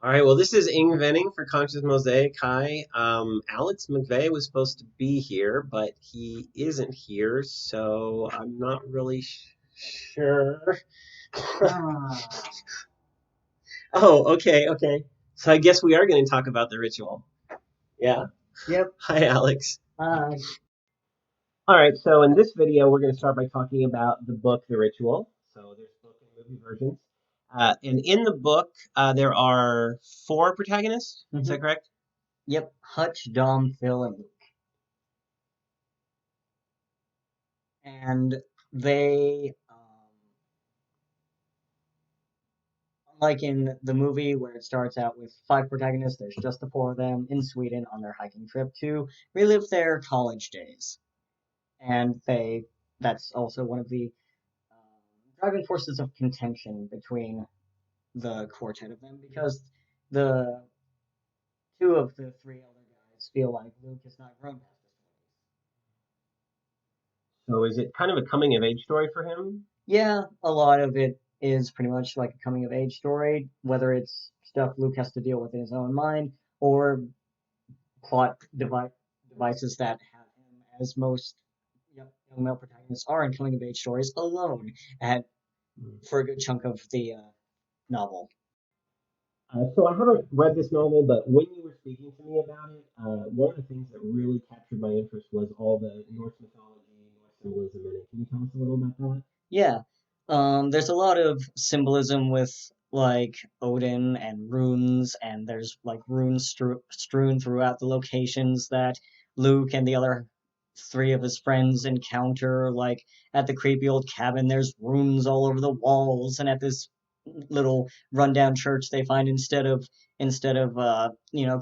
All right, well, this is Venning for Conscious Mosaic. Hi. Alex McVey was supposed to be here, but he isn't here, so I'm not really sure. Ah, Oh, okay. So I guess we are going to talk about the ritual. Yeah. yep. Hi, Alex. Uh, All right, so in this video, we're going to start by talking about the book, The Ritual. So there's book and movie versions. And in the book, there are four protagonists. Is that mhm. correct? Yep. Hutch, Dom, Phil, and Luke. And they, unlike in the movie where it starts out with five protagonists, there's just the four of them in Sweden on their hiking trip to relive their college days. And that's also one of the driving forces of contention between the quartet of them because the two of the three other guys feel like Luke has not grown past this point. So is it kind of a coming of age story for him? Yeah, a lot of it is pretty much like a coming of age story, whether it's stuff Luke has to deal with in his own mind or plot devices that have him, as most young male protagonists are in coming of age stories, alone at for a good chunk of the novel. So I haven't read this novel, but when you were speaking to me about it, one of the things that really captured my interest was all the Norse mythology, Norse symbolism in it. Can you tell us a little about that? Yeah, there's a lot of symbolism with like Odin and runes, and there's like runes strewn throughout the locations that Luke and the other three of his friends encounter. Like at the creepy old cabin, there's runes all over the walls, and at this little rundown church they find instead of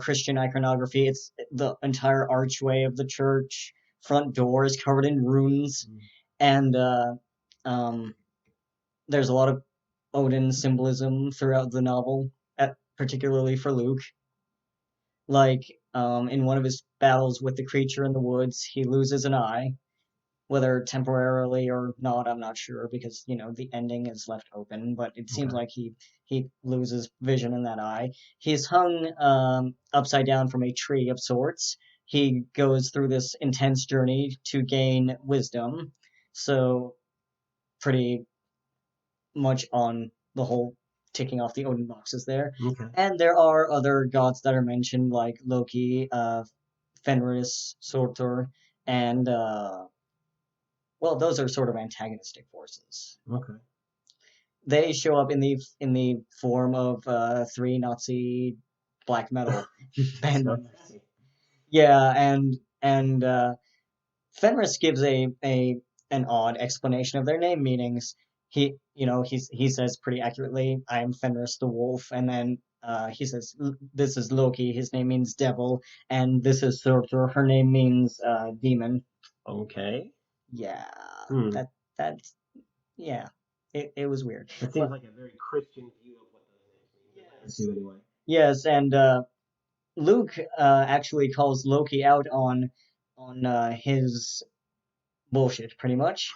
Christian iconography, it's the entire archway of the church front door is covered in runes, and um, there's a lot of Odin symbolism throughout the novel, particularly for Luke. Like in one of his battles with the creature in the woods, he loses an eye, whether temporarily or not, I'm not sure because the ending is left open. But it seems Okay. like he loses vision in that eye. He's hung upside down from a tree of sorts. He goes through this intense journey to gain wisdom. So pretty much on the whole ticking off the Odin boxes there. Okay. And there are other gods that are mentioned like Loki, Fenris, Surtur, and well, those are sort of antagonistic forces. Okay. They show up in the form of three Nazi black metal band So, members. Yeah, and Fenris gives a an odd explanation of their name meanings. He says pretty accurately, "I am Fenris the wolf," and then he says, "This is Loki. His name means devil, and this is Surtur. Her name means demon." okay. Yeah, Hmm. that that's yeah. It was weird, That seems but like a very Christian view of what those names mean. But yes, to anyway. yes, and Luke actually calls Loki out on his bullshit, pretty much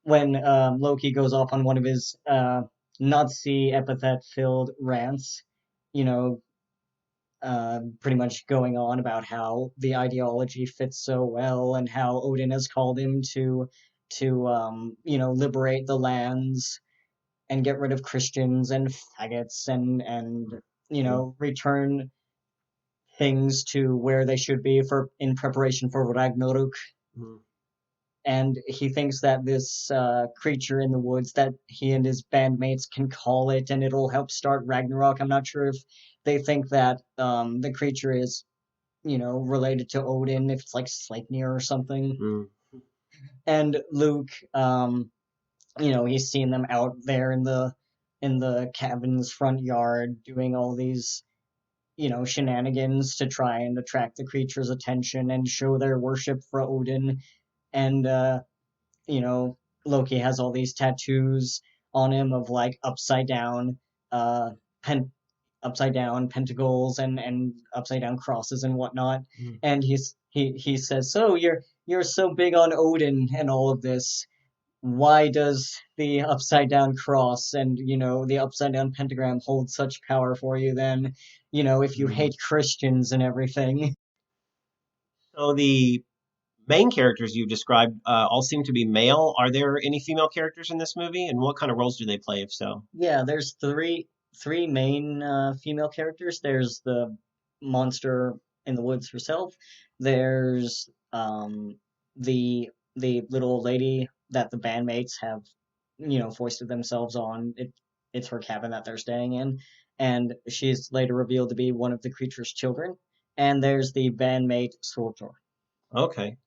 when Loki goes off on one of his Nazi epithet-filled rants, you know, pretty much going on about how the ideology fits so well and how Odin has called him to liberate the lands and get rid of Christians and faggots and Hmm. return things to where they should be for in preparation for Ragnarok. Hmm. And he thinks that this creature in the woods that he and his bandmates can call it and it'll help start Ragnarok. I'm not sure if they think that the creature is related to Odin, if it's like Sleipnir or something. Hmm. And Luke, he's seen them out there in the cabin's front yard doing all these shenanigans to try and attract the creature's attention and show their worship for Odin. And you know, Loki has all these tattoos on him of like uh, pen, upside down pentacles and upside down crosses and whatnot. Hmm. And he says, "So you're so big on Odin and all of this. why does the upside down cross and the upside down pentagram hold such power for you then, if you Mm. hate Christians and everything? So the main characters you've described all seem to be male. Are there any female characters in this movie, and what kind of roles do they play, if so? Yeah, there's three main female characters. There's the monster in the woods herself. There's the little lady that the bandmates have, foisted themselves on. It's her cabin that they're staying in, and she's later revealed to be one of the creature's children. And there's the bandmate Surtur. Okay.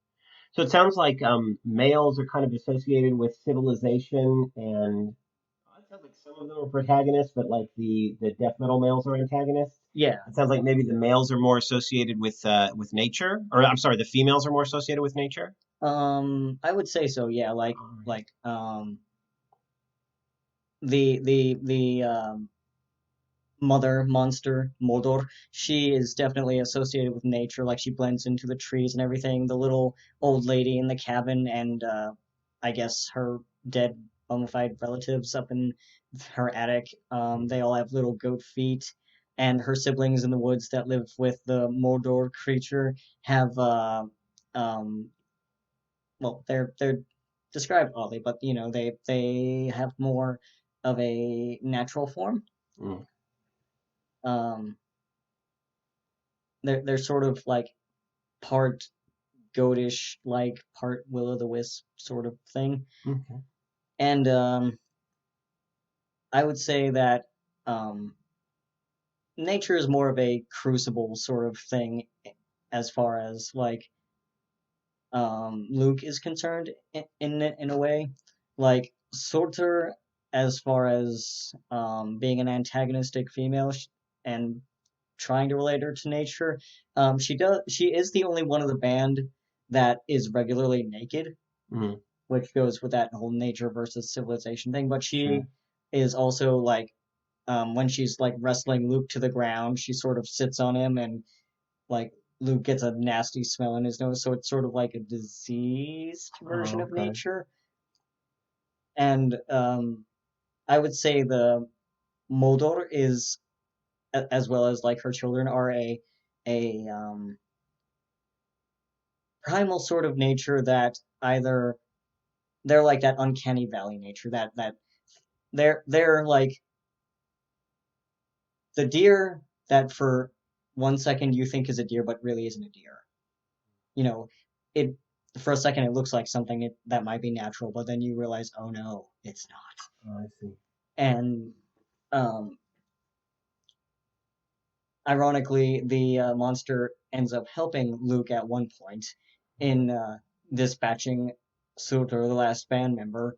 So it sounds like males are kind of associated with civilization, and it sounds like some of them are protagonists, but like the death metal males are antagonists. Yeah, It sounds like maybe the males are more associated with nature, or I'm sorry, the females are more associated with nature. I would say so. Yeah, All right. like the mother monster Moldor. She is definitely associated with nature, like she blends into the trees and everything. The little old lady in the cabin and I guess her dead mummified relatives up in her attic. They all have little goat feet. And her siblings in the woods that live with the Mordor creature have um well they're described oddly, but they have more of a natural form. Mm, Um they're sort of like part goatish, like part will o' the wisp sort of thing. okay. And I would say that um, nature is more of a crucible sort of thing as far as like Luke is concerned in a way. Like Surtur, as far as being an antagonistic female and trying to relate her to nature, she is the only one of the band that is regularly naked, Mm, which goes with that whole nature versus civilization thing. But she sure. is also like when she's like wrestling Luke to the ground, she sort of sits on him and like Luke gets a nasty smell in his nose, so it's sort of like a diseased version Oh, of okay. nature. And I would say the Moldor is, as well as like her children, are a primal sort of nature that either they're like that uncanny valley nature that they're like the deer that for 1 second you think is a deer but really isn't a deer. You know, it for a second it looks like something that might be natural, but then you realize, oh no, it's not. Oh, I see. And um, ironically, the monster ends up helping Luke at one point in dispatching Surtur, the last band member,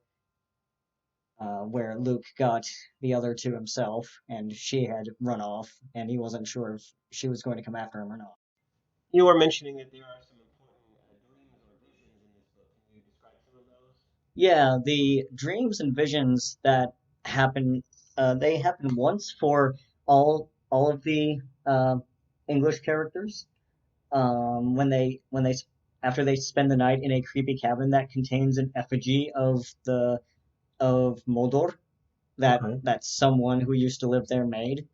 where Luke got the other to himself, and she had run off, and he wasn't sure if she was going to come after him or not. You were mentioning that there are some important dreams or visions in this book. Can you describe some of those? Yeah, the dreams and visions that happen, they happen once for all of the English characters. When they after they spend the night in a creepy cabin that contains an effigy of Moldor Okay. that someone who used to live there made,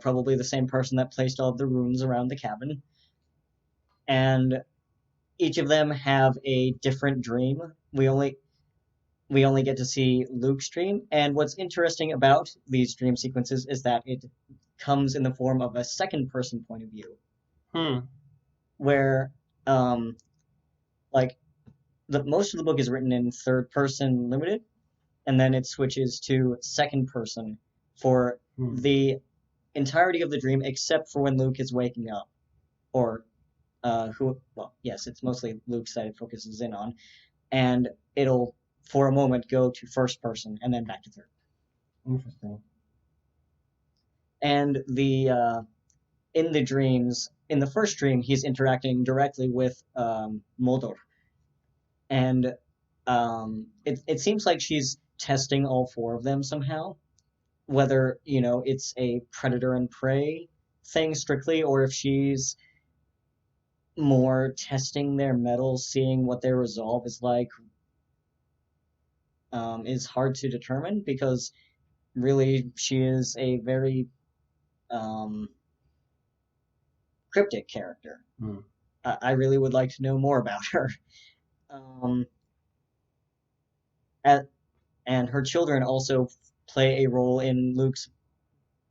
probably the same person that placed all of the runes around the cabin, and each of them have a different dream. We only get to see Luke's dream. And what's interesting about these dream sequences is that it comes in the form of a second person point of view, Hmm. where um, like the most of the book is written in third person limited, and then it switches to second person for Hmm. the entirety of the dream, except for when Luke is waking up, or who. Well, yes, it's mostly Luke's that it focuses in on, and it'll for a moment go to first person and then back to third. Interesting. And the in the dreams, in the first dream, he's interacting directly with Moldor, and it seems like she's testing all four of them somehow. Whether it's a predator and prey thing strictly, or if she's more testing their mettle, seeing what their resolve is like is hard to determine because really she is a very um, cryptic character. Hmm. I really would like to know more about her. Um, at, and her children also play a role in Luke's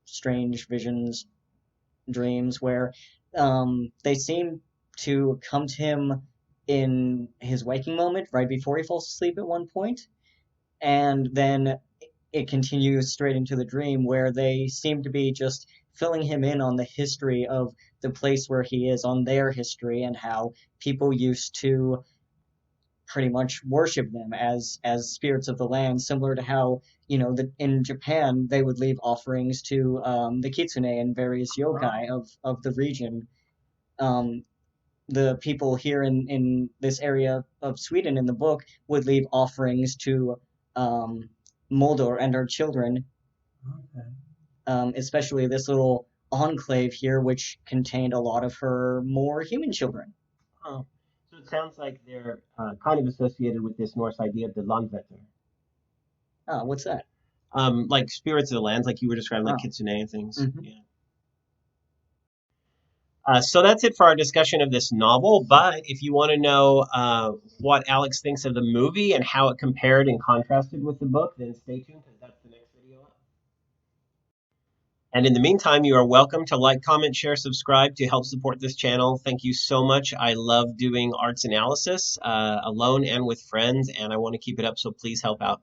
strange visions, dreams, where they seem to come to him in his waking moment right before he falls asleep at one point, and then it continues straight into the dream where they seem to be just filling him in on the history of the place where he is, on their history, and how people used to pretty much worship them as spirits of the land, similar to how in Japan they would leave offerings to the kitsune and various yokai of the region. Um, the people here in this area of Sweden in the book would leave offerings to um, Moldor and her children, Okay. especially this little enclave here, which contained a lot of her more human children. Oh. So it sounds like they're kind of associated with this Norse idea of the Landvetter. What's that? Like spirits of the lands, like you were describing, like Oh, kitsune and things. hmm. Yeah. So that's it for our discussion of this novel. But if you want to know what Alex thinks of the movie and how it compared and contrasted with the book, then stay tuned because that's the next video up. And in the meantime, you are welcome to like, comment, share, subscribe to help support this channel. Thank you so much. I love doing arts analysis alone and with friends, and I want to keep it up, so please help out.